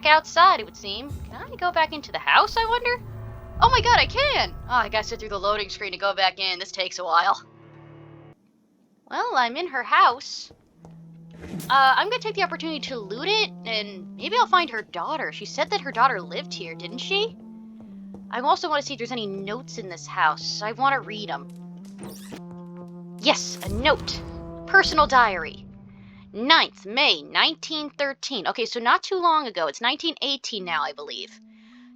back outside, it would seem. Can I go back into the house, I wonder? Oh my god, I can! Oh, I gotta sit through the loading screen to go back in. This takes a while. Well, I'm in her house. I'm gonna take the opportunity to loot it, and maybe I'll find her daughter. She said that her daughter lived here, didn't she? I also want to see if there's any notes in this house. I want to read them. Yes, a note. Personal diary. 9th May, 1913. Okay, so not too long ago. It's 1918 now, I believe.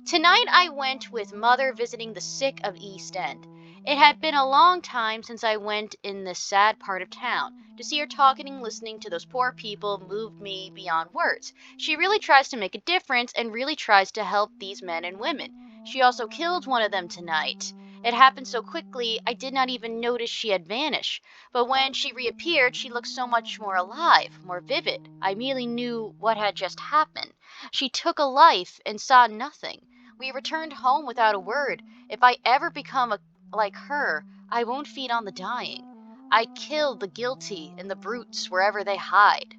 Tonight I went with Mother visiting the sick of East End. It had been a long time since I went in this sad part of town. To see her talking and listening to those poor people moved me beyond words. She really tries to make a difference and really tries to help these men and women. She also killed one of them tonight. It happened so quickly I did not even notice she had vanished. But when she reappeared, she looked so much more alive, more vivid. I merely knew what had just happened. She took a life and saw nothing. We returned home without a word. If I ever become like her, I won't feed on the dying. I kill the guilty and the brutes wherever they hide.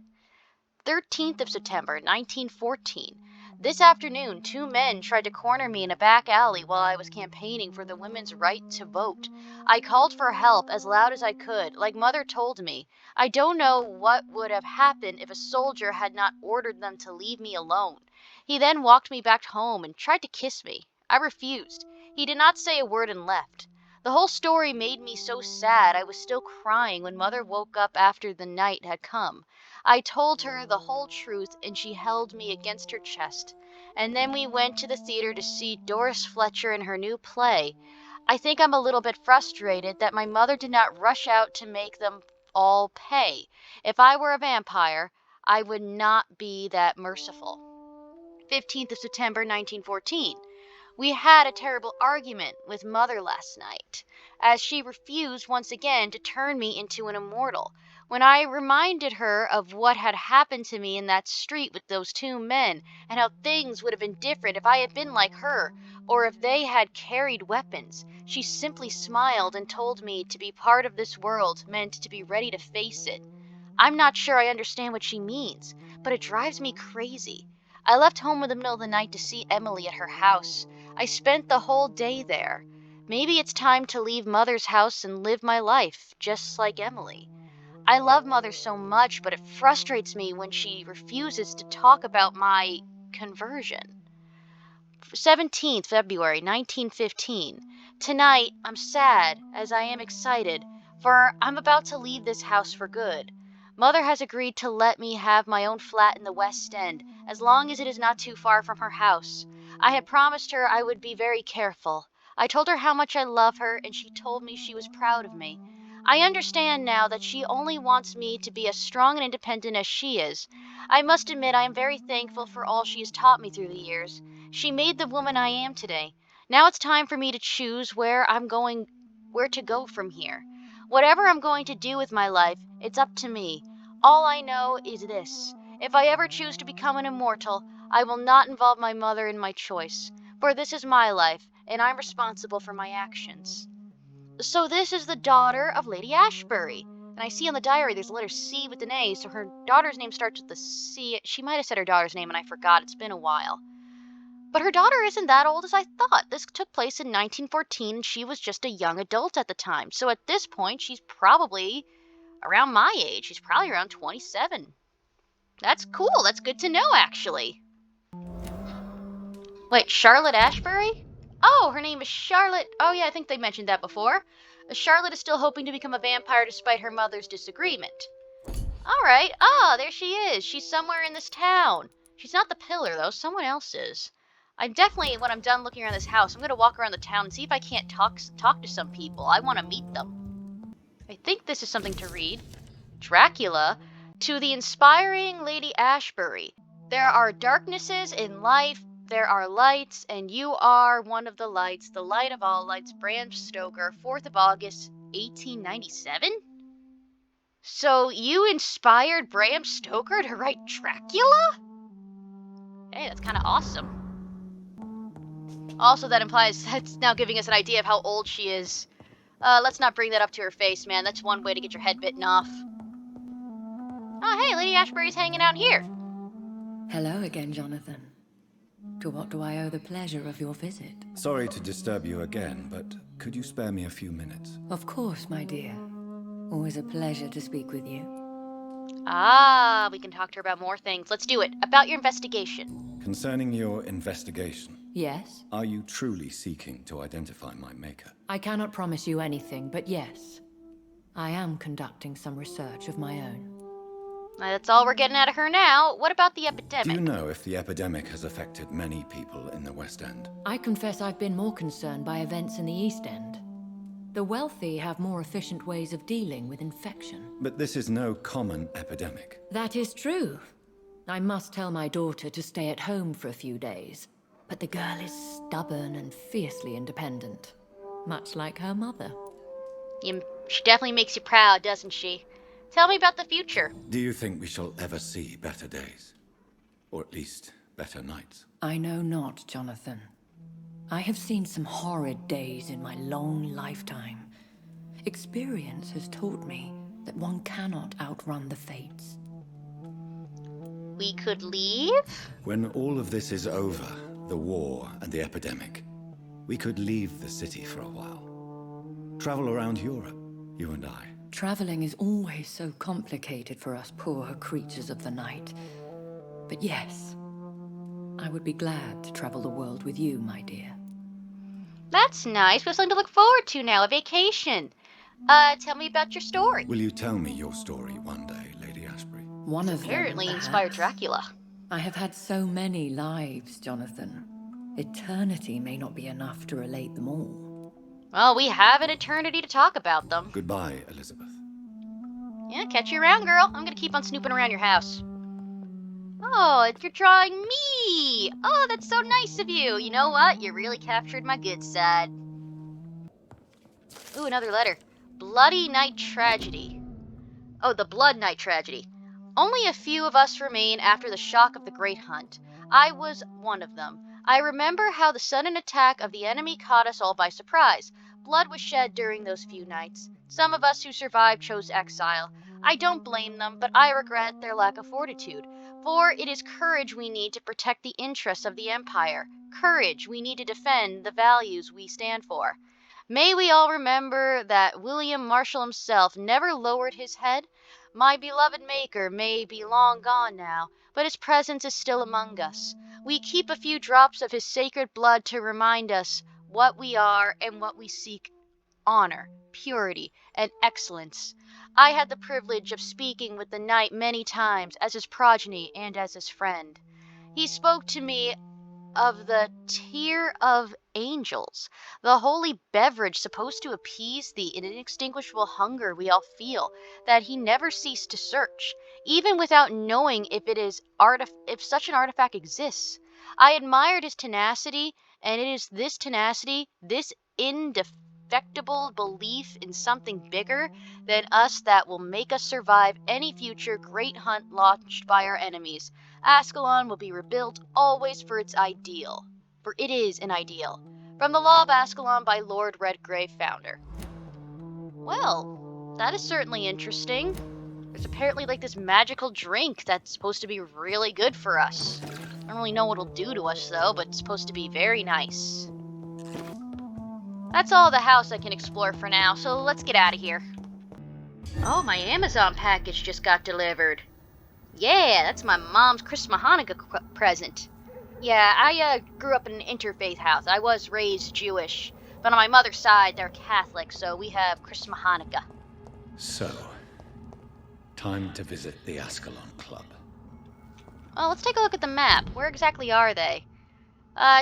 13th of September, 1914. This afternoon, 2 men tried to corner me in a back alley while I was campaigning for the women's right to vote. I called for help as loud as I could, like Mother told me. I don't know what would have happened if a soldier had not ordered them to leave me alone. He then walked me back home and tried to kiss me. I refused. He did not say a word and left. The whole story made me so sad I was still crying when Mother woke up after the night had come. I told her the whole truth and she held me against her chest. And then we went to the theater to see Doris Fletcher in her new play. I think I'm a little bit frustrated that my mother did not rush out to make them all pay. If I were a vampire, I would not be that merciful. 15th of September, 1914. We had a terrible argument with Mother last night, as she refused once again to turn me into an immortal. When I reminded her of what had happened to me in that street with those 2 men, and how things would have been different if I had been like her, or if they had carried weapons, she simply smiled and told me to be part of this world meant to be ready to face it. I'm not sure I understand what she means, but it drives me crazy. I left home in the middle of the night to see Emily at her house. I spent the whole day there. Maybe it's time to leave Mother's house and live my life, just like Emily. I love Mother so much, but it frustrates me when she refuses to talk about my conversion. 17th February, 1915. Tonight, I'm sad, as I am excited, for I'm about to leave this house for good. Mother has agreed to let me have my own flat in the West End, as long as it is not too far from her house. I had promised her I would be very careful. I told her how much I love her, and she told me she was proud of me. I understand now that she only wants me to be as strong and independent as she is. I must admit I am very thankful for all she has taught me through the years. She made the woman I am today. Now it's time for me to choose where to go from here. Whatever I'm going to do with my life, it's up to me. All I know is this. If I ever choose to become an immortal, I will not involve my mother in my choice, for this is my life, and I'm responsible for my actions. So this is the daughter of Lady Ashbury. And I see on the diary there's a letter C with an A, so her daughter's name starts with a C. She might have said her daughter's name and I forgot. It's been a while. But her daughter isn't that old as I thought. This took place in 1914 and she was just a young adult at the time. So at this point, she's probably around my age. She's probably around 27. That's cool. That's good to know, actually. Wait, Charlotte Ashbury? Oh, her name is Charlotte. Oh, yeah, I think they mentioned that before. Charlotte is still hoping to become a vampire despite her mother's disagreement. All right. Ah, there she is. She's somewhere in this town. She's not the pillar, though. Someone else is. I'm definitely, when I'm done looking around this house, I'm going to walk around the town and see if I can't talk to some people. I want to meet them. I think this is something to read. Dracula, to the inspiring Lady Ashbury. There are darknesses in life. There are lights, and you are one of the lights, the light of all lights, Bram Stoker, 4th of August, 1897? So you inspired Bram Stoker to write Dracula? Hey, that's kind of awesome. Also, that implies that's now giving us an idea of how old she is. Let's not bring that up to her face, man. That's one way to get your head bitten off. Oh, hey, Lady Ashbury's hanging out here. Hello again, Jonathan. To what do I owe the pleasure of your visit? Sorry to disturb you again, but could you spare me a few minutes? Of course, my dear. Always a pleasure to speak with you. Ah, we can talk to her about more things. Let's do it. About your investigation. Concerning your investigation, Yes? are you truly seeking to identify my maker? I cannot promise you anything, but yes. I am conducting some research of my own. That's all we're getting out of her now. What about the Do epidemic? you know if the epidemic has affected many people in the West End? I confess I've been more concerned by events in the East End. The wealthy have more efficient ways of dealing with infection. But this is no common epidemic. That is true. I must tell my daughter to stay at home for a few days. But the girl is stubborn and fiercely independent. Much like her mother. She definitely makes you proud, doesn't she? Tell me about the future. Do you think we shall ever see better days? Or at least, better nights? I know not, Jonathan. I have seen some horrid days in my long lifetime. Experience has taught me that one cannot outrun the fates. We could leave? When all of this is over, the war and the epidemic, we could leave the city for a while. Travel around Europe, you and I. Traveling is always so complicated for us poor creatures of the night. But yes, I would be glad to travel the world with you, my dear. That's nice. We have something to look forward to now, a vacation. Tell me about your story. Will you tell me your story one day, Lady Ashbury? One of them, Apparently perhaps. inspired Dracula. I have had so many lives, Jonathan. Eternity may not be enough to relate them all. Well, we have an eternity to talk about them. Goodbye, Elizabeth. Yeah, catch you around, girl. I'm gonna keep on snooping around your house. Oh, you're drawing me! Oh, that's so nice of you. You know what? You really captured my good side. Ooh, another letter. Bloody Night Tragedy. Oh, the Blood Night Tragedy. Only a few of us remain after the shock of the Great Hunt. I was one of them. I remember how the sudden attack of the enemy caught us all by surprise. Blood was shed during those few nights. Some of us who survived chose exile. I don't blame them, but I regret their lack of fortitude. For it is courage we need to protect the interests of the Empire. Courage we need to defend the values we stand for. May we all remember that William Marshall himself never lowered his head. My beloved Maker may be long gone now, but his presence is still among us. We keep a few drops of his sacred blood to remind us what we are and what we seek: honor, purity, and excellence. I had the privilege of speaking with the knight many times as his progeny and as his friend. He spoke to me of the tear of angels, the holy beverage supposed to appease the inextinguishable hunger we all feel, that he never ceased to search, even without knowing if such an artifact exists. I admired his tenacity, and it is this tenacity, this indefectible belief in something bigger than us that will make us survive any future great hunt launched by our enemies. Ascalon will be rebuilt always for its ideal, for it is an ideal. From the Law of Ascalon by Lord Redgrave, founder. Well, that is certainly interesting. There's apparently like this magical drink that's supposed to be really good for us. I don't really know what it'll do to us though, but it's supposed to be very nice. That's all the house I can explore for now, so let's get out of here. Oh, my Amazon package just got delivered. Yeah, that's my mom's Christmas Hanukkah present. Yeah, I grew up in an interfaith house. I was raised Jewish, but on my mother's side, they're Catholic, so we have Christmas Hanukkah. So, time to visit the Ascalon Club. Well, let's take a look at the map. Where exactly are they?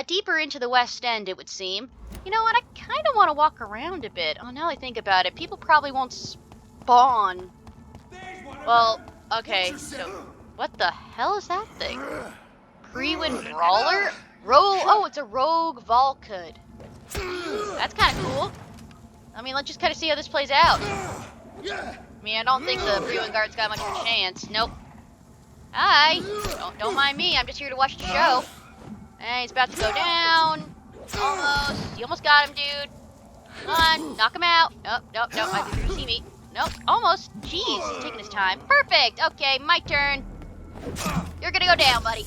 Deeper into the West End, it would seem. You know what, I kind of want to walk around a bit. Oh, now I think about it, people probably won't spawn. Well, okay, so what the hell is that thing? Pre-win Brawler? Oh, it's a Rogue Valkud. That's kind of cool. I mean, let's just kind of see how this plays out. I mean, I don't think the Pre-win Guard's got much of a chance. Nope. Hi. Don't mind me, I'm just here to watch the show. Hey, he's about to go down. Almost. You almost got him, dude. Come on, knock him out. Nope, I think you're gonna see me. Nope, almost. Jeez, he's taking his time. Perfect. Okay, my turn. You're gonna go down, buddy.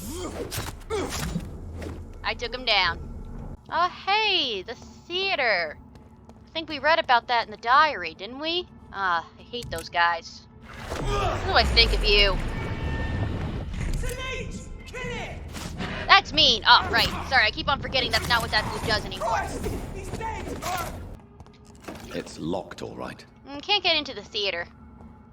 I took him down. Oh, hey, the theater. I think we read about that in the diary, didn't we? I hate those guys. What do I think of you? That's mean. Oh, right. Sorry, I keep on forgetting that's not what that food does anymore. It's locked, all right. Can't get into the theater.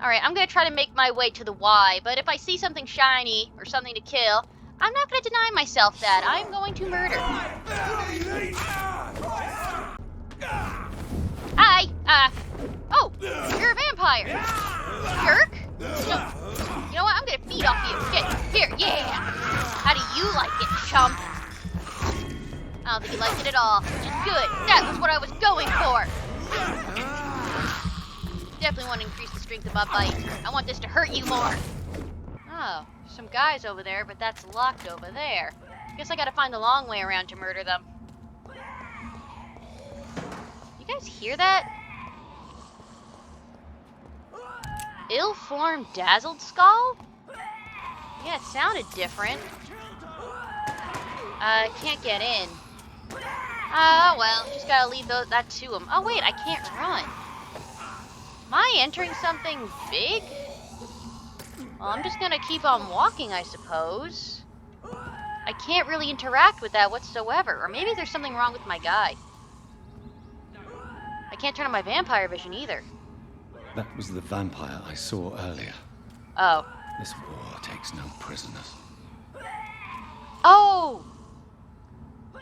Alright, I'm gonna try to make my way to the Y, but if I see something shiny or something to kill, I'm not gonna deny myself that. I'm going to murder. Hi! Oh! You're a vampire! Jerk! No, you know what? I'm gonna feed off you. Get here, yeah! How do you like it, chump? I don't think you liked it at all, which is good. That was what I was going for! Definitely want to increase the strength of my bite. I want this to hurt you more. Oh, some guys over there, but that's locked over there. Guess I gotta find the long way around to murder them. You guys hear that? Ill-formed dazzled skull? Yeah, it sounded different. Can't get in. Oh, well, just gotta leave that to him. Oh, wait, I can't run. Am I entering something big? Well, I'm just gonna keep on walking, I suppose. I can't really interact with that whatsoever. Or maybe there's something wrong with my guy. I can't turn on my vampire vision either. That was the vampire I saw earlier. Oh. This war takes no prisoners. Oh!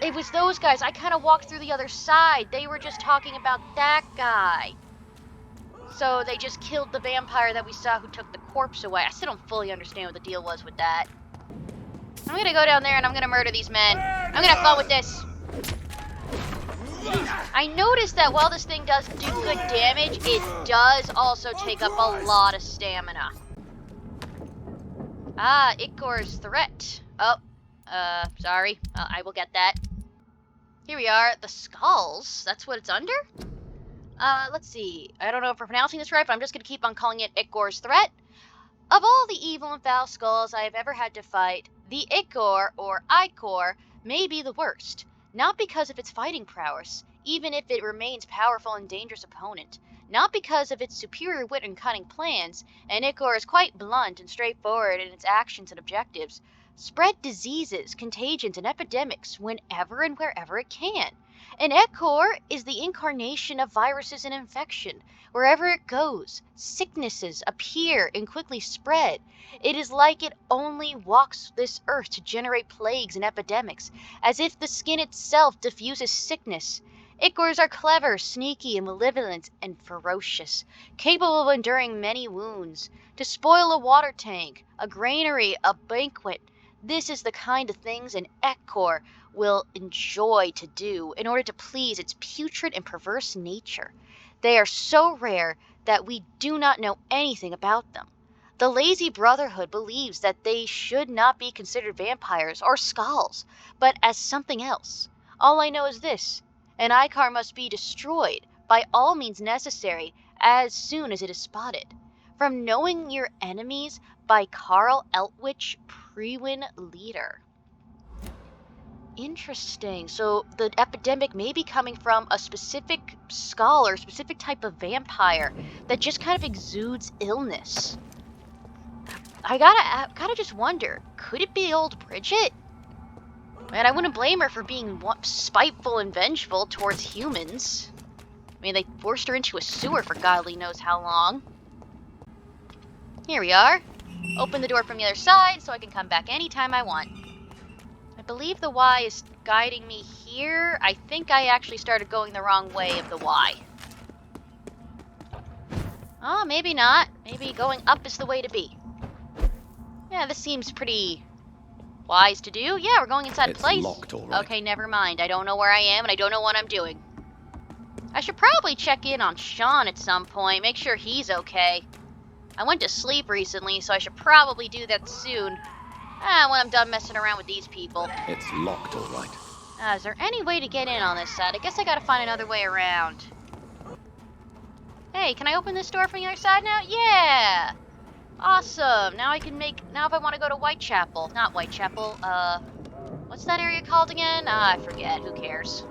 It was those guys. I kind of walked through the other side. They were just talking about that guy. So they just killed the vampire that we saw who took the corpse away. I still don't fully understand what the deal was with that. I'm gonna go down there and I'm gonna murder these men. I'm gonna have fun with this. I noticed that while this thing does do good damage, it does also take up a lot of stamina. Ah, Ichor's threat. Oh, sorry. I will get that. Here we are. The skulls. That's what it's under? Let's see. I don't know if we're pronouncing this right, but I'm just going to keep on calling it Ichor's threat. Of all the evil and foul skulls I have ever had to fight, the Ichor, or Ichor, may be the worst. Not because of its fighting prowess, even if it remains powerful and dangerous opponent. Not because of its superior wit and cunning plans, and Ichor is quite blunt and straightforward in its actions and objectives. Spread diseases, contagions, and epidemics whenever and wherever it can. An Ichor is the incarnation of viruses and infection. Wherever it goes, sicknesses appear and quickly spread. It is like it only walks this earth to generate plagues and epidemics, as if the skin itself diffuses sickness. Ichors are clever, sneaky, and malevolent, and ferocious, capable of enduring many wounds. To spoil a water tank, a granary, a banquet, this is the kind of things an Ichor will enjoy to do in order to please its putrid and perverse nature. They are so rare that we do not know anything about them. The Lazy Brotherhood believes that they should not be considered vampires or skulls, but as something else. All I know is this: an Ichor must be destroyed by all means necessary as soon as it is spotted. From Knowing Your Enemies by Carl Eltwich, Prewin Leader. Interesting. So the epidemic may be coming from a specific skull or a specific type of vampire that just kind of exudes illness. I gotta just wonder, could it be old Bridget? Man, I wouldn't blame her for being spiteful and vengeful towards humans. I mean, they forced her into a sewer for godly knows how long. Here we are. Open the door from the other side so I can come back anytime I want. I believe the Y is guiding me here. I think I actually started going the wrong way of the Y. Oh, maybe not. Maybe going up is the way to be. Yeah, this seems pretty wise to do. Yeah, we're going inside a place. It's locked, all right. Okay, never mind. I don't know where I am and I don't know what I'm doing. I should probably check in on Sean at some point, make sure he's okay. I went to sleep recently, so I should probably do that soon. When I'm done messing around with these people. It's locked, all right. Is there any way to get in on this side? I guess I gotta find another way around. Hey, can I open this door from the other side now? Yeah! Awesome! Now I can now if I want to go to Whitechapel. Not Whitechapel, What's that area called again? I forget. Who cares?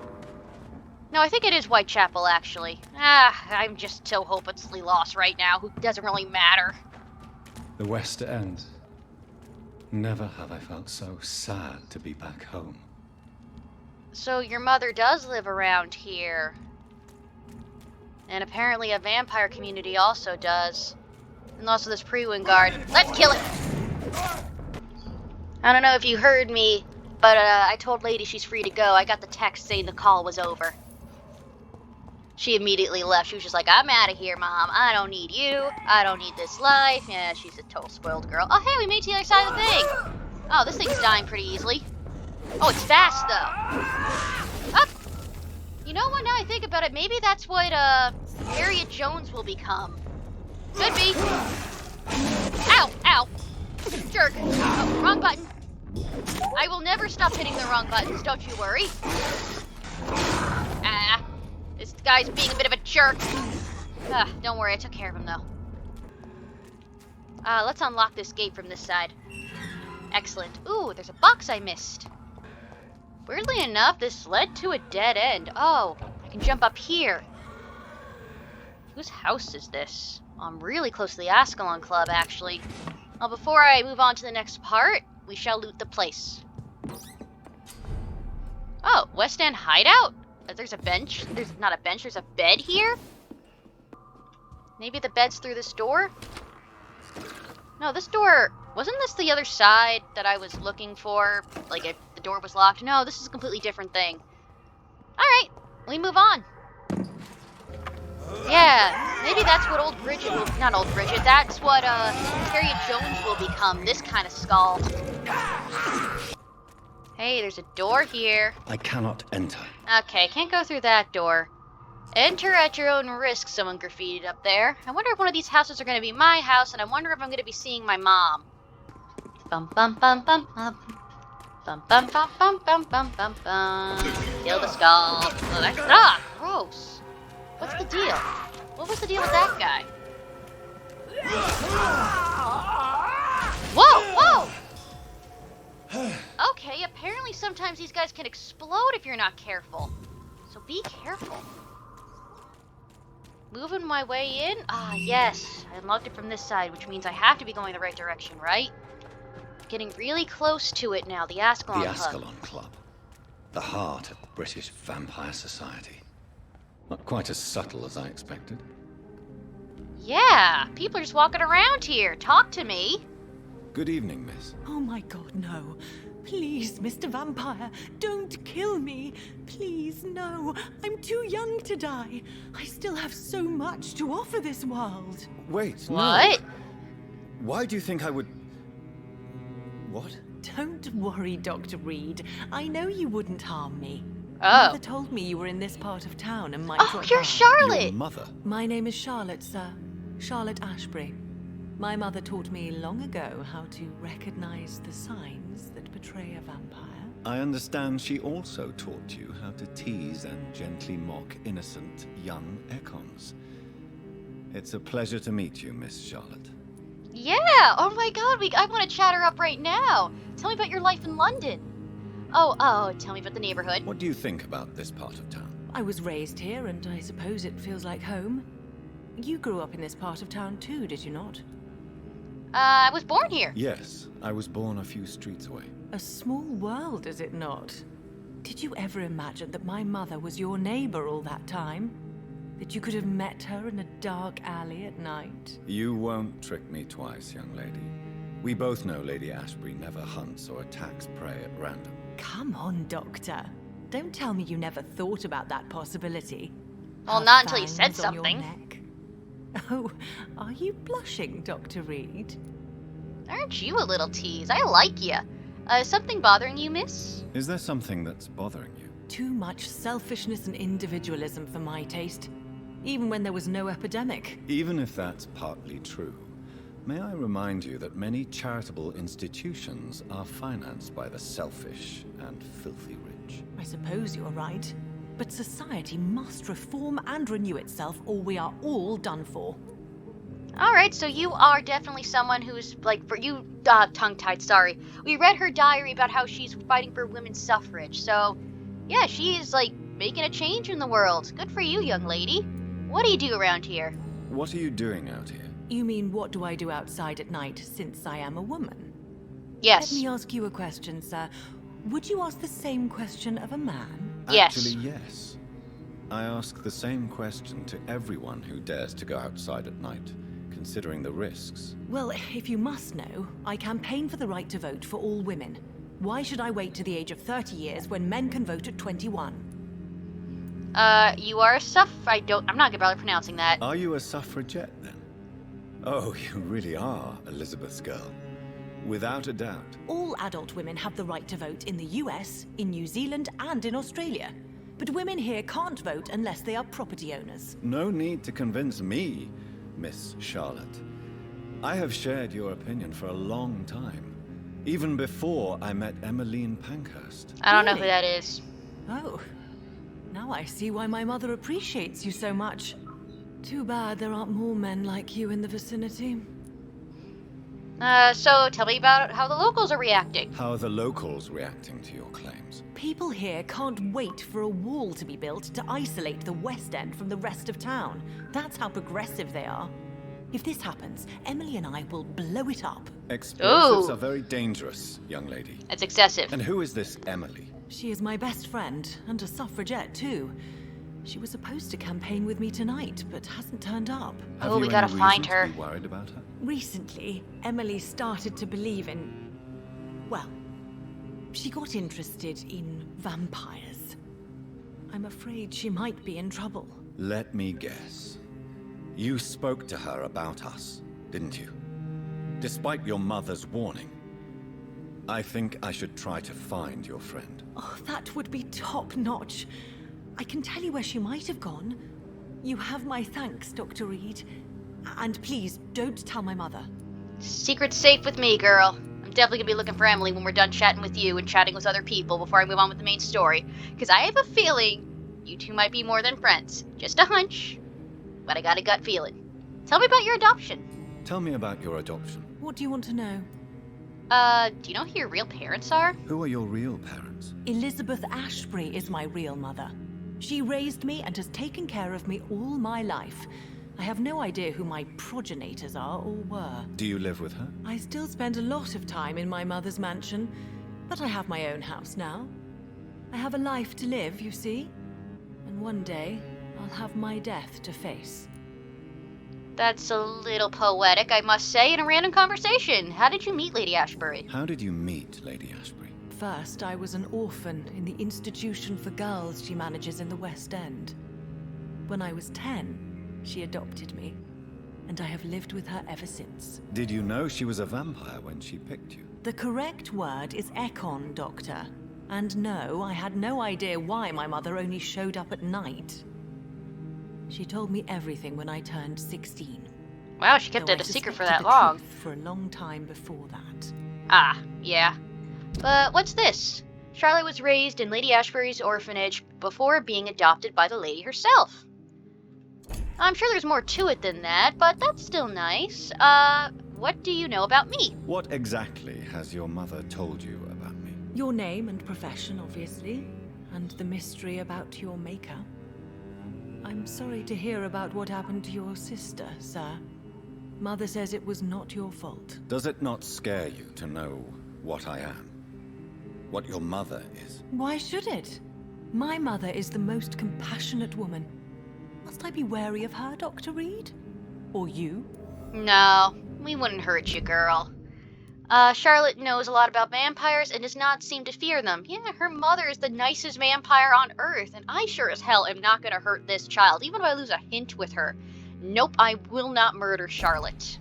No, I think it is Whitechapel, actually. I'm just so hopelessly lost right now. Who doesn't really matter. The West End. Never have I felt so sad to be back home. So your mother does live around here. And apparently a vampire community also does. And also this pre-wing guard. Let's kill it! I don't know if you heard me, but I told Lady she's free to go. I got the text saying the call was over. She immediately left. She was just like, I'm out of here, Mom. I don't need you. I don't need this life. Yeah, she's a total spoiled girl. Oh, hey, we made it to the other side of the thing. Oh, this thing's dying pretty easily. Oh, it's fast, though. Up. You know what, now I think about it, maybe that's what, Harriet Jones will become. Could be. Ow, ow. Jerk. Oh, wrong button. I will never stop hitting the wrong buttons, don't you worry. This guy's being a bit of a jerk. Don't worry, I took care of him, though. Let's unlock this gate from this side. Excellent. Ooh, there's a box I missed. Weirdly enough, this led to a dead end. Oh, I can jump up here. Whose house is this? I'm really close to the Ascalon Club, actually. Well, before I move on to the next part, we shall loot the place. Oh, West End hideout? There's a bench. There's not a bench, there's a bed here? Maybe the bed's through this door? No, this door... Wasn't this the other side that I was looking for? Like, if the door was locked? No, this is a completely different thing. Alright, we move on. Yeah, maybe that's what old Bridget will... Not old Bridget, that's what, Harriet Jones will become. This kind of skull. Hey, there's a door here. I cannot enter. Okay, can't go through that door. Enter at your own risk, someone graffitied up there. I wonder if one of these houses are going to be my house, and I wonder if I'm going to be seeing my mom. Bum bum bum bum bum. Bum bum bum bum bum bum bum bum. Kill the skull. Oh, that's gross. What's the deal? What was the deal with that guy? Whoa, whoa! Okay, apparently sometimes these guys can explode if you're not careful. So be careful. Moving my way in? Ah, yes. I unlocked it from this side, which means I have to be going the right direction, right? Getting really close to it now, the Ascalon Club. The Ascalon Club. The heart of British vampire society. Not quite as subtle as I expected. Yeah, people are just walking around here. Talk to me. Good evening, miss. Oh my god, no. Please, Mr. Vampire, don't kill me. Please, no. I'm too young to die. I still have so much to offer this world. Wait, What? no. Why do you think I would... What? Don't worry, Dr. Reed. I know you wouldn't harm me. Oh. Mother told me you were in this part of town and might Oh, drop you're by. Charlotte. Your mother? My name is Charlotte, sir. Charlotte Ashbury. My mother taught me long ago how to recognize the signs that betray a vampire. I understand she also taught you how to tease and gently mock innocent young Econs. It's a pleasure to meet you, Miss Charlotte. Yeah. Oh my God. I want to chat her up right now. Tell me about your life in London. Oh. Tell me about the neighborhood. What do you think about this part of town? I was raised here, and I suppose it feels like home. You grew up in this part of town too, did you not? I was born here. Yes, I was born a few streets away. A small world, is it not? Did you ever imagine that my mother was your neighbor all that time? That you could have met her in a dark alley at night? You won't trick me twice, young lady. We both know Lady Ashbury never hunts or attacks prey at random. Come on, Doctor. Don't tell me you never thought about that possibility. Well, Her not until you said fangs on your something. neck. Oh, are you blushing, Dr. Reed? Aren't you a little tease? I like ya. Is something bothering you, miss? Is there something that's bothering you? Too much selfishness and individualism for my taste. Even when there was no epidemic. Even if that's partly true, may I remind you that many charitable institutions are financed by the selfish and filthy rich. I suppose you're right. But society must reform and renew itself, or we are all done for. Alright, so you are definitely someone who's, like, for you, tongue-tied, sorry. We read her diary about how she's fighting for women's suffrage, so, yeah, she's, like, making a change in the world. Good for you, young lady. What do you do around here? What are you doing out here? You mean, what do I do outside at night since I am a woman? Yes. Let me ask you a question, sir. Would you ask the same question of a man? Yes. Actually, yes. I ask the same question to everyone who dares to go outside at night, considering the risks. Well, if you must know, I campaign for the right to vote for all women. Why should I wait to the age of 30 years when men can vote at 21? You are a I'm not gonna bother pronouncing that. Are you a suffragette, then? Oh, you really are Elizabeth's girl. Without a doubt. All adult women have the right to vote in the US, in New Zealand, and in Australia. But women here can't vote unless they are property owners. No need to convince me, Miss Charlotte. I have shared your opinion for a long time. Even before I met Emmeline Pankhurst. I don't know who Really? that is. Oh, now I see why my mother appreciates you so much. Too bad there aren't more men like you in the vicinity. So tell me about how the locals are reacting. How are the locals reacting to your claims? People here can't wait for a wall to be built to isolate the West End from the rest of town. That's how progressive they are. If this happens, Emily and I will blow it up. Explosives Ooh. are very dangerous, young lady. That's excessive. And who is this Emily? She is my best friend, and a suffragette too. She was supposed to campaign with me tonight, but hasn't turned up. Have Oh, you we any gotta reason find to her. be worried about her? Recently, Emily started to believe in... well, she got interested in vampires. I'm afraid she might be in trouble. Let me guess. You spoke to her about us, didn't you? Despite your mother's warning. I think I should try to find your friend. Oh, that would be top-notch. I can tell you where she might have gone. You have my thanks, Dr. Reed. And please, don't tell my mother. Secret's safe with me, girl. I'm definitely gonna be looking for Emily when we're done chatting with you and chatting with other people before I move on with the main story. Because I have a feeling you two might be more than friends. Just a hunch, but I got a gut feeling. Tell me about your adoption. Tell me about your adoption. What do you want to know? Do you know who your real parents are? Who are your real parents? Elizabeth Ashbury is my real mother. She raised me and has taken care of me all my life. I have no idea who my progenitors are or were. Do you live with her? I still spend a lot of time in my mother's mansion, but I have my own house now. I have a life to live, you see. And one day, I'll have my death to face. That's a little poetic, I must say, in a random conversation. How did you meet Lady Ashbury? How did you meet Lady Ashbury? First, I was an orphan in the institution for girls she manages in the West End. When I was 10, she adopted me, and I have lived with her ever since. Did you know she was a vampire when she picked you? The correct word is Ekon, Doctor. And no, I had no idea why my mother only showed up at night. She told me everything when I turned 16. Wow, she kept though it I a secret for suspected that the long. truth for a long time before that. Ah, yeah. But what's this? Charlotte was raised in Lady Ashbury's orphanage before being adopted by the lady herself. I'm sure there's more to it than that, but that's still nice. What do you know about me? What exactly has your mother told you about me? Your name and profession, obviously, and the mystery about your maker. I'm sorry to hear about what happened to your sister, sir. Mother says it was not your fault. Does it not scare you to know what I am? What your mother is? Why should it? My mother is the most compassionate woman. Must I be wary of her, Dr. Reed? Or you? No, we wouldn't hurt you, girl. Charlotte knows a lot about vampires and does not seem to fear them. Yeah, her mother is the nicest vampire on Earth, and I sure as hell am not gonna hurt this child, even if I lose a hint with her. Nope, I will not murder Charlotte.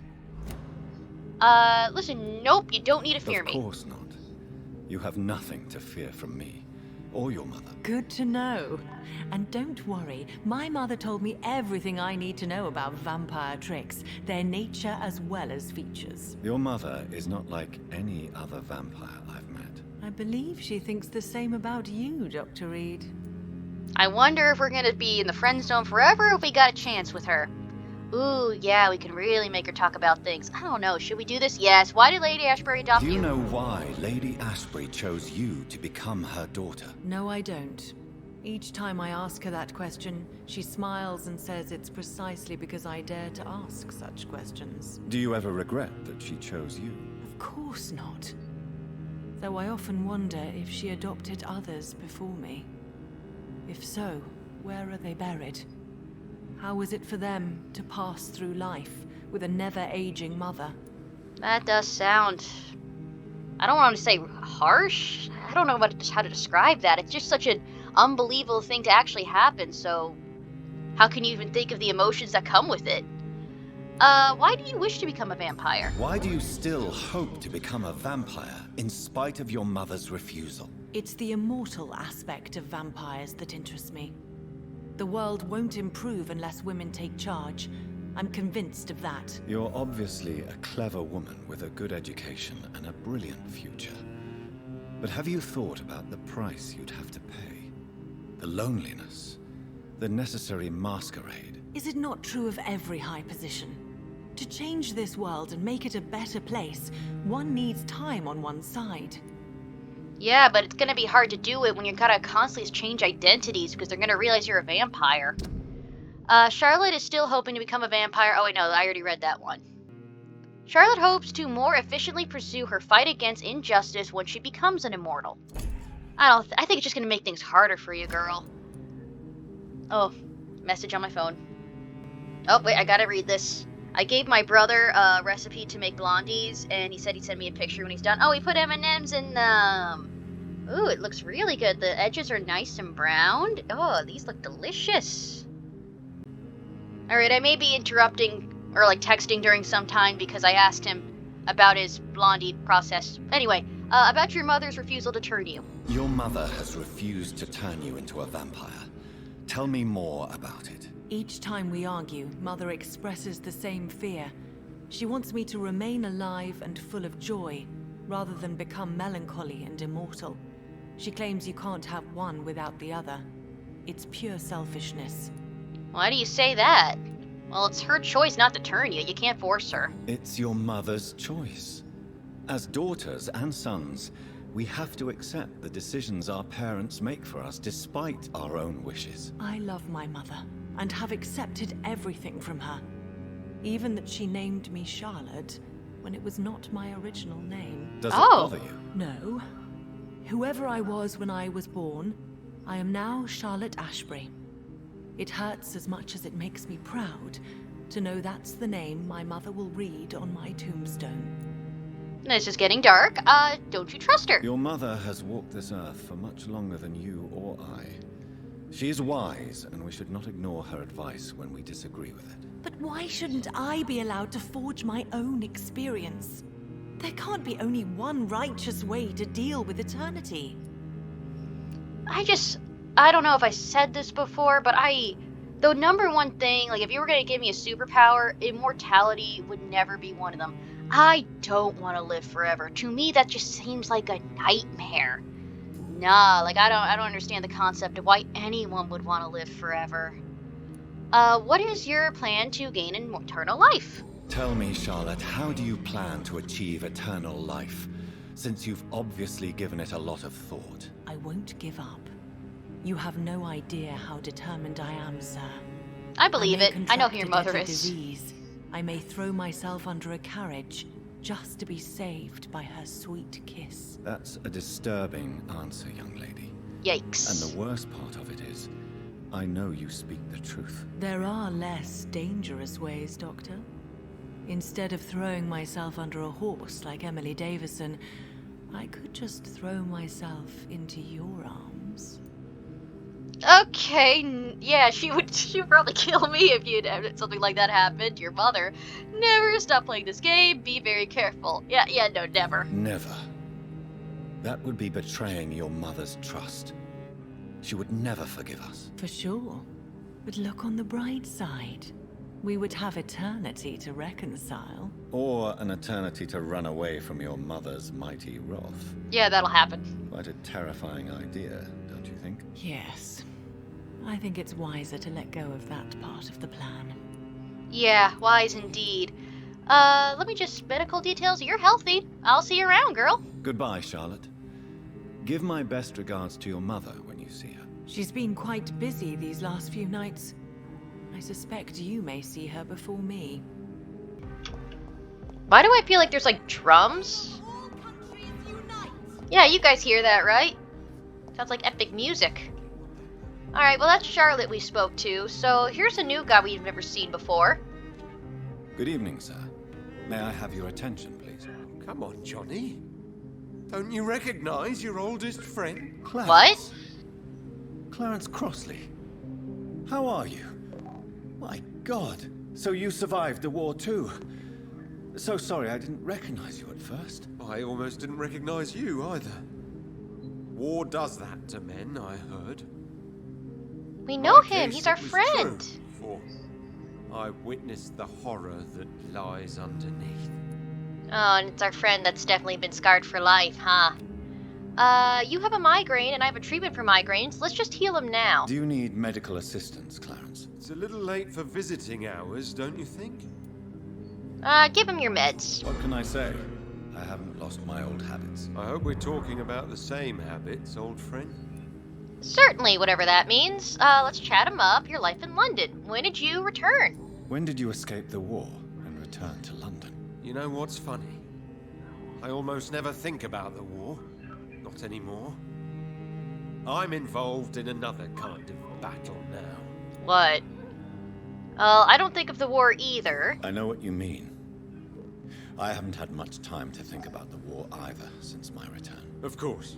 Listen, nope, you don't need to fear me. Of course not. You have nothing to fear from me, or your mother. Good to know. And don't worry, my mother told me everything I need to know about vampire tricks, their nature as well as features. Your mother is not like any other vampire I've met. I believe she thinks the same about you, Dr. Reed. I wonder if we're gonna be in the friend zone forever or if we got a chance with her. Ooh, yeah, we can really make her talk about things. I don't know, should we do this? Yes. Why did Lady Ashbury adopt Do you you? know why Lady Ashbury chose you to become her daughter? No, I don't. Each time I ask her that question, she smiles and says it's precisely because I dare to ask such questions. Do you ever regret that she chose you? Of course not. Though I often wonder if she adopted others before me. If so, where are they buried? How is it for them to pass through life with a never-aging mother? That does sound... I don't want to say harsh. I don't know how to describe that. It's just such an unbelievable thing to actually happen, so how can you even think of the emotions that come with it? Why do you wish to become a vampire? Why do you still hope to become a vampire in spite of your mother's refusal? It's the immortal aspect of vampires that interests me. The world won't improve unless women take charge. I'm convinced of that. You're obviously a clever woman with a good education and a brilliant future. But have you thought about the price you'd have to pay? The loneliness, the necessary masquerade. Is it not true of every high position? To change this world and make it a better place, one needs time on one's side. Yeah, but it's gonna be hard to do it when you gotta constantly change identities because they're gonna realize you're a vampire. Charlotte is still hoping to become a vampire. Oh, wait, no, I already read that one. Charlotte hopes to more efficiently pursue her fight against injustice when she becomes an immortal. I think it's just gonna make things harder for you, girl. Oh, message on my phone. Oh, wait, I gotta read this. I gave my brother a recipe to make blondies, and he said he'd send me a picture when he's done. Oh, he put M&Ms in them. Ooh, it looks really good. The edges are nice and browned. Oh, these look delicious. Alright, I may be interrupting or like texting during some time because I asked him about his blondie process. Anyway, about your mother's refusal to turn you. Your mother has refused to turn you into a vampire. Tell me more about it. Each time we argue, Mother expresses the same fear. She wants me to remain alive and full of joy, rather than become melancholy and immortal. She claims you can't have one without the other. It's pure selfishness. Why do you say that? Well, it's her choice not to turn you. You can't force her. It's your mother's choice. As daughters and sons, we have to accept the decisions our parents make for us despite our own wishes. I love my mother, and have accepted everything from her. Even that she named me Charlotte, when it was not my original name. Does it Oh. bother you? No. Whoever I was when I was born, I am now Charlotte Ashbury. It hurts as much as it makes me proud to know that's the name my mother will read on my tombstone. This is getting dark. Don't you trust her? Your mother has walked this earth for much longer than you or I. She is wise, and we should not ignore her advice when we disagree with it. But why shouldn't I be allowed to forge my own experience? There can't be only one righteous way to deal with eternity. I don't know if I said this before, but the number one thing, like if you were going to give me a superpower, immortality would never be one of them. I don't want to live forever. To me, that just seems like a nightmare. Nah, like I don't understand the concept of why anyone would want to live forever. What is your plan to gain eternal life? Tell me, Charlotte, how do you plan to achieve eternal life, since you've obviously given it a lot of thought? I won't give up. You have no idea how determined I am, sir. I believe it. I know who your contract a mother deadly is. disease. I may throw myself under a carriage just to be saved by her sweet kiss. That's a disturbing answer, young lady. Yikes. And the worst part of it is, I know you speak the truth. There are less dangerous ways, Doctor. Instead of throwing myself under a horse like Emily Davison, I could just throw myself into your arms. Okay, yeah, she'd probably kill me if you'd had something like that happen to your mother. Never stop playing this game. Be very careful. Yeah, no, never. Never. That would be betraying your mother's trust. She would never forgive us. For sure. But look on the bright side. We would have eternity to reconcile. Or an eternity to run away from your mother's mighty wrath. Yeah, that'll happen. Quite a terrifying idea, don't you think? Yes. I think it's wiser to let go of that part of the plan. Yeah, wise indeed. Let me just medical details. You're healthy. I'll see you around, girl. Goodbye, Charlotte. Give my best regards to your mother when you see her. She's been quite busy these last few nights. I suspect you may see her before me. Why do I feel like there's like drums? Yeah, you guys hear that, right? Sounds like epic music. Alright, well that's Charlotte we spoke to, so here's a new guy we've never seen before. Good evening, sir. May I have your attention, please? Come on, Johnny. Don't you recognize your oldest friend? Clarence. What? Clarence Crossley. How are you? My God. So you survived the war too. So sorry I didn't recognize you at first. I almost didn't recognize you either. War does that to men, I heard. We know My him, case, he's our it was friend. true, for I witnessed the horror that lies underneath. Oh, and it's our friend that's definitely been scarred for life, huh? You have a migraine and I have a treatment for migraines. Let's just heal him now. Do you need medical assistance, Clarence? It's a little late for visiting hours, don't you think? Give him your meds. What can I say? I haven't lost my old habits. I hope we're talking about the same habits, old friend. Certainly, whatever that means. Let's chat him up. Your life in London. When did you return? When did you escape the war and return to London? You know what's funny? I almost never think about the war. Not anymore. I'm involved in another kind of battle now. What? I don't think of the war either. I know what you mean. I haven't had much time to think about the war either since my return. Of course.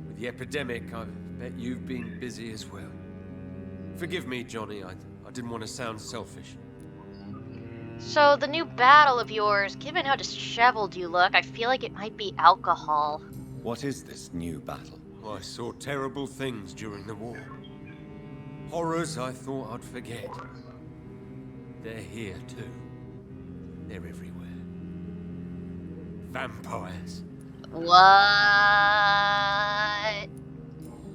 With the epidemic, I bet you've been busy as well. Forgive me, Johnny, I didn't want to sound selfish. So, the new battle of yours, given how disheveled you look, I feel like it might be alcohol. What is this new battle? I saw terrible things during the war. Horrors I thought I'd forget. They're here too. They're everywhere. Vampires. What?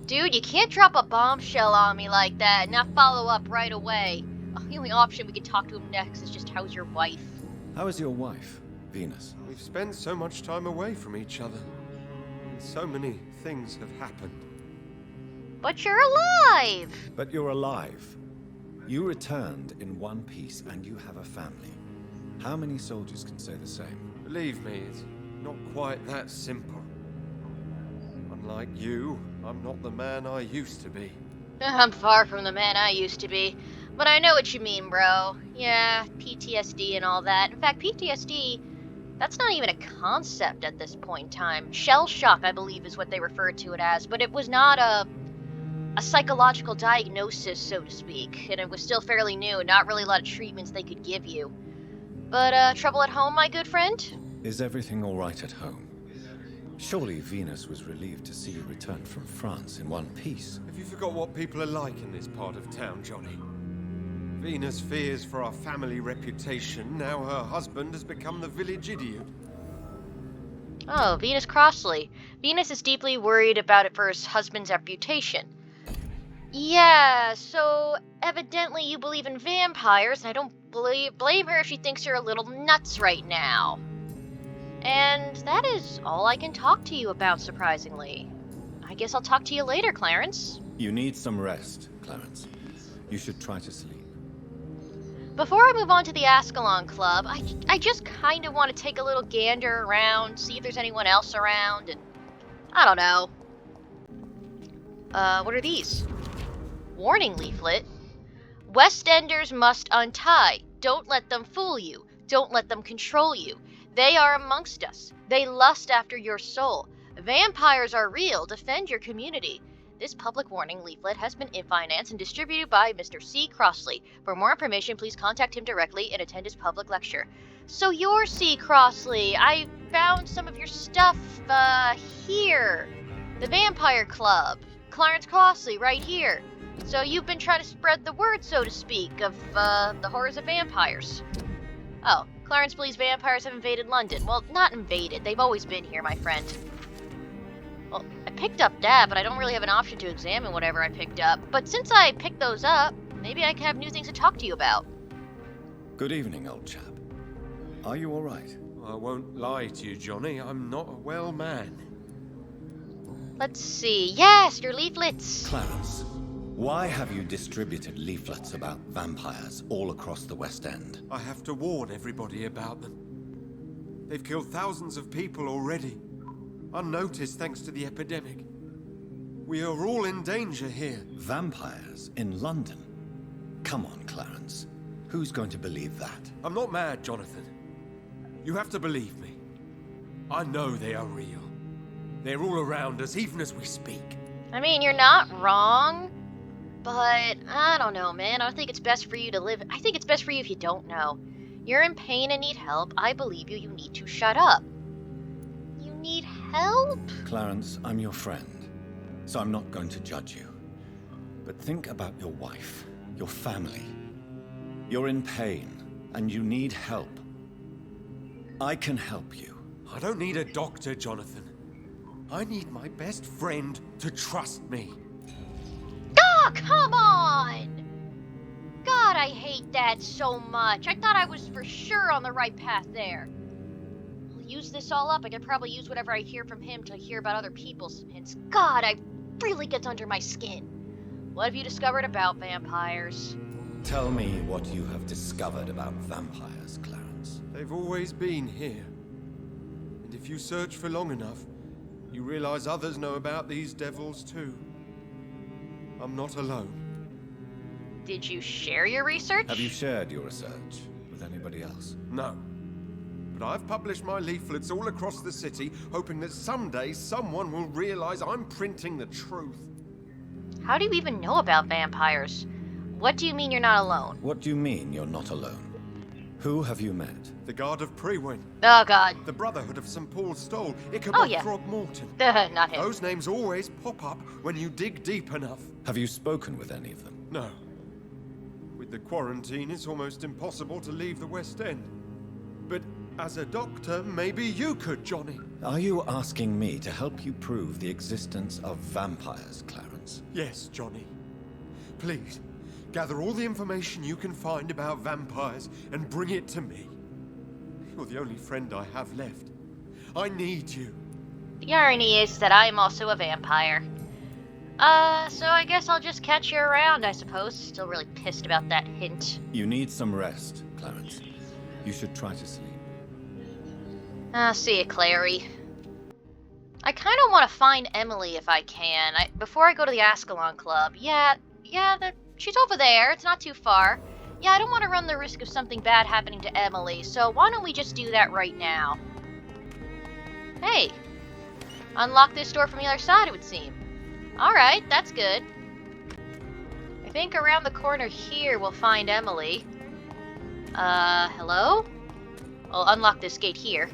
Dude, you can't drop a bombshell on me like that and not follow up right away. The only option we can talk to him next is just, how's your wife? How is your wife, Venus? We've spent so much time away from each other. And so many things have happened. But you're alive! But you're alive. You returned in one piece and you have a family. How many soldiers can say the same? Believe me, it's not quite that simple. Unlike you, I'm not the man I used to be. I'm far from the man I used to be. But I know what you mean, bro. Yeah, PTSD and all that. In fact, PTSD, that's not even a concept at this point in time. Shell shock, I believe, is what they referred to it as. But it was not a psychological diagnosis, so to speak. And it was still fairly new. Not really a lot of treatments they could give you. But, trouble at home, my good friend? Is everything all right at home? Surely Venus was relieved to see you return from France in one piece. Have you forgot what people are like in this part of town, Johnny? Venus fears for our family reputation. Now her husband has become the village idiot. Oh, Venus Crossley. Venus is deeply worried about it for his husband's reputation. Yeah, so evidently you believe in vampires, and I don't blame her if she thinks you're a little nuts right now. And that is all I can talk to you about, surprisingly. I guess I'll talk to you later, Clarence. You need some rest, Clarence. You should try to sleep. Before I move on to the Ascalon Club, I just kind of want to take a little gander around, see if there's anyone else around, and I don't know. What are these? Warning leaflet. West Enders must untie. Don't let them fool you. Don't let them control you. They are amongst us. They lust after your soul. Vampires are real. Defend your community. This public warning leaflet has been financed and distributed by Mr. C. Crossley. For more information, please contact him directly and attend his public lecture. So you're C. Crossley. I found some of your stuff, here. The Vampire Club. Clarence Crossley, right here. So you've been trying to spread the word, so to speak, of, the horrors of vampires. Oh, Clarence believes vampires have invaded London. Well, not invaded. They've always been here, my friend. Well, I picked up that, but I don't really have an option to examine whatever I picked up. But since I picked those up, maybe I can have new things to talk to you about. Good evening, old chap. Are you all right? I won't lie to you, Johnny. I'm not a well man. Let's see. Yes, your leaflets. Clarence, why have you distributed leaflets about vampires all across the West End? I have to warn everybody about them. They've killed thousands of people already, unnoticed thanks to the epidemic. We are all in danger here. Vampires in London? Come on, Clarence. Who's going to believe that? I'm not mad, Jonathan. You have to believe me. I know they are real. They're all around us, even as we speak. I mean, you're not wrong, but I don't know, man. I don't think it's best for you to live. I think it's best for you if you don't know. You're in pain and need help. I believe you. You need to shut up. You need help? Clarence, I'm your friend, so I'm not going to judge you. But think about your wife, your family. You're in pain, and you need help. I can help you. I don't need a doctor, Jonathan. I need my best friend to trust me. Oh, come on! God, I hate that so much. I thought I was for sure on the right path there. I'll use this all up. I could probably use whatever I hear from him to hear about other people's hints. God, I really gets under my skin. What have you discovered about vampires? Tell me what you have discovered about vampires, Clarence. They've always been here. And if you search for long enough, you realize others know about these devils too. I'm not alone. Did you share your research? Have you shared your research with anybody else? No. But I've published my leaflets all across the city, hoping that someday someone will realize I'm printing the truth. How do you even know about vampires? What do you mean you're not alone? What do you mean you're not alone? Who have you met? The Guard of Prewin, Oh, God. the Brotherhood of St. Paul's Stole, Ichabod Oh, yeah. Throgmorton. Not him. Those names always pop up when you dig deep enough. Have you spoken with any of them? No. With the quarantine, it's almost impossible to leave the West End. But as a doctor, maybe you could, Johnny. Are you asking me to help you prove the existence of vampires, Clarence? Yes, Johnny. Please, gather all the information you can find about vampires and bring it to me. You're the only friend I have left. I need you. The irony is that I'm also a vampire. So I guess I'll just catch you around, I suppose. Still really pissed about that hint. You need some rest, Clarence. You should try to sleep. See you, Clary. I kind of want to find Emily if I can. Before I go to the Ascalon Club. Yeah, she's over there. It's not too far. Yeah, I don't want to run the risk of something bad happening to Emily, so why don't we just do that right now? Hey, unlock this door from the other side, it would seem. Alright, that's good. I think around the corner here we'll find Emily. Hello? I'll unlock this gate here.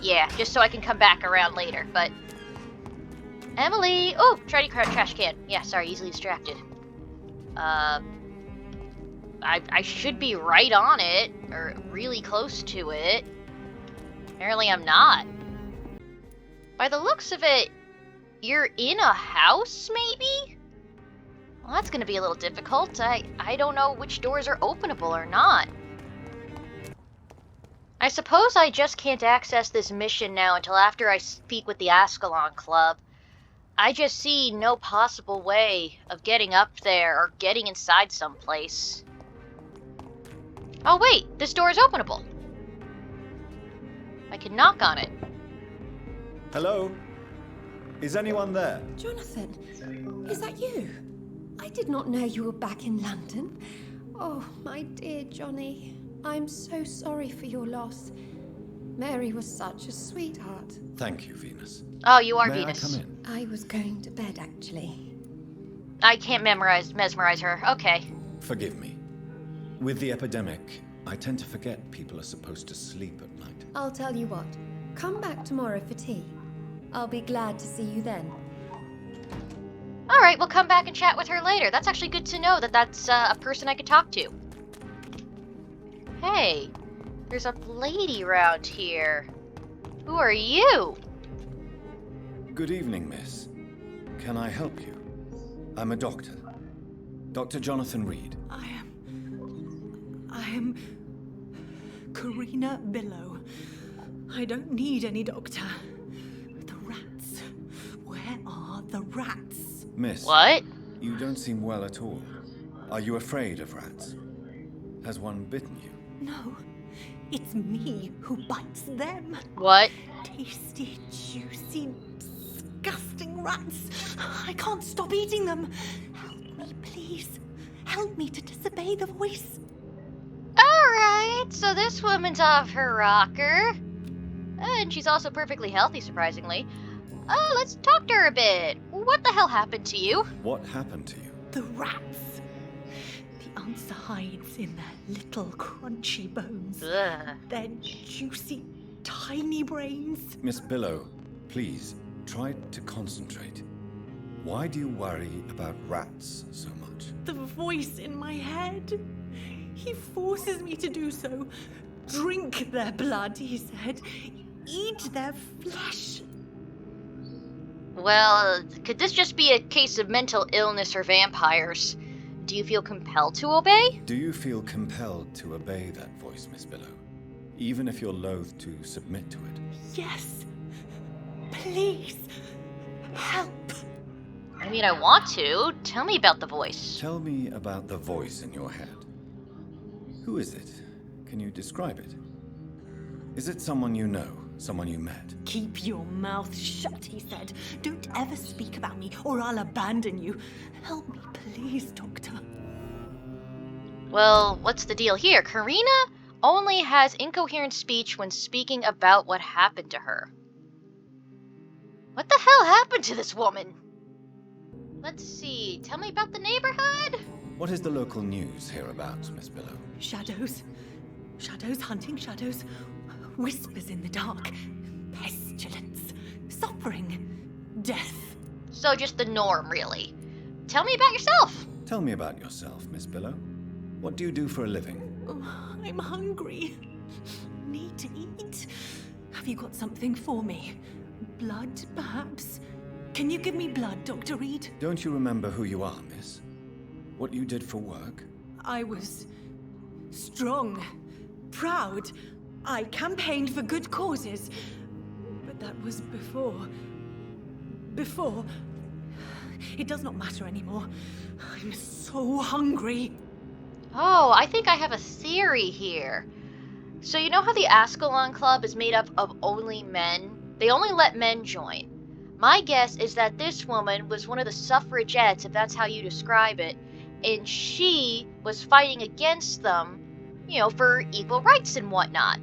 Yeah, just so I can come back around later, but... Emily! Oh, try to trash can. Yeah, sorry, easily distracted. I should be right on it, or really close to it. Apparently I'm not. By the looks of it, you're in a house, maybe? Well, that's gonna be a little difficult. I don't know which doors are openable or not. I suppose I just can't access this mission now until after I speak with the Ascalon Club. I just see no possible way of getting up there or getting inside someplace. Oh wait, this door is openable. I can knock on it. Hello? Is anyone there? Jonathan, is that you? I did not know you were back in London. Oh, my dear Johnny, I'm so sorry for your loss. Mary was such a sweetheart. Thank you, Venus. Oh, you are May Venus. I come in? I was going to bed, actually. I can't mesmerize her. Okay. Forgive me. With the epidemic, I tend to forget people are supposed to sleep at night. I'll tell you what. Come back tomorrow for tea. I'll be glad to see you then. Alright, we'll come back and chat with her later. That's actually good to know that that's a person I could talk to. Hey, there's a lady around here. Who are you? Good evening, miss. Can I help you? I'm a doctor. Dr. Jonathan Reed. I I'm Karina Billow. I don't need any doctor. The rats. Where are the rats? Miss. What? You don't seem well at all. Are you afraid of rats? Has one bitten you? No, it's me who bites them. What? Tasty, juicy, disgusting rats. I can't stop eating them. Help me, please. Help me to disobey the voice. Alright, so this woman's off her rocker. And she's also perfectly healthy, surprisingly. Let's talk to her a bit. What the hell happened to you? What happened to you? The rats. The answer hides in their little crunchy bones. Ugh. Their juicy, tiny brains. Miss Billow, please, try to concentrate. Why do you worry about rats so much? The voice in my head. He forces me to do so. Drink their blood, he said. Eat their flesh. Well, could this just be a case of mental illness or vampires? Do you feel compelled to obey? Do you feel compelled to obey that voice, Miss Billow? Even if you're loath to submit to it? Yes. Please. Help. I mean, I want to. Tell me about the voice. Tell me about the voice in your head. Who is it? Can you describe it? Is it someone you know? Someone you met? Keep your mouth shut, he said. Don't ever speak about me, or I'll abandon you. Help me, please, Doctor. Well, what's the deal here? Karina only has incoherent speech when speaking about what happened to her. What the hell happened to this woman? Let's see. Tell me about the neighborhood. What is the local news hereabouts, Miss Billow? Shadows. Shadows hunting shadows. Whispers in the dark. Pestilence. Suffering. Death. So just the norm, really. Tell me about yourself. Tell me about yourself, Miss Billow. What do you do for a living? Oh, I'm hungry. Need to eat. Have you got something for me? Blood, perhaps? Can you give me blood, Dr. Reed? Don't you remember who you are, miss? What you did for work? I was strong, proud. I campaigned for good causes. But that was before. It does not matter anymore. I'm so hungry. Oh, I think I have a theory here. So you know how the Ascalon Club is made up of only men? They only let men join. My guess is that this woman was one of the suffragettes, if that's how you describe it, and she was fighting against them, for equal rights and whatnot.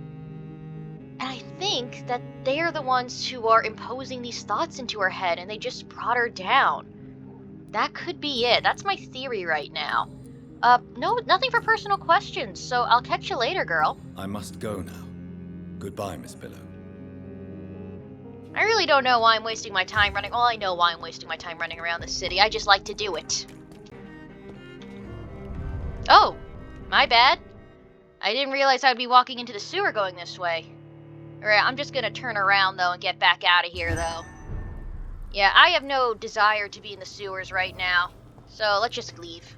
And I think that they're the ones who are imposing these thoughts into her head, and they just brought her down. That could be it. That's my theory right now. No, nothing for personal questions, so I'll catch you later, girl. I must go now. Goodbye, Miss Billow. I really don't know why I'm wasting my time running. Well, I know why I'm wasting my time running around the city. I just like to do it. Oh, my bad. I didn't realize I'd be walking into the sewer going this way. Alright, I'm just gonna turn around, though, and get back out of here, though. Yeah, I have no desire to be in the sewers right now. So, let's just leave.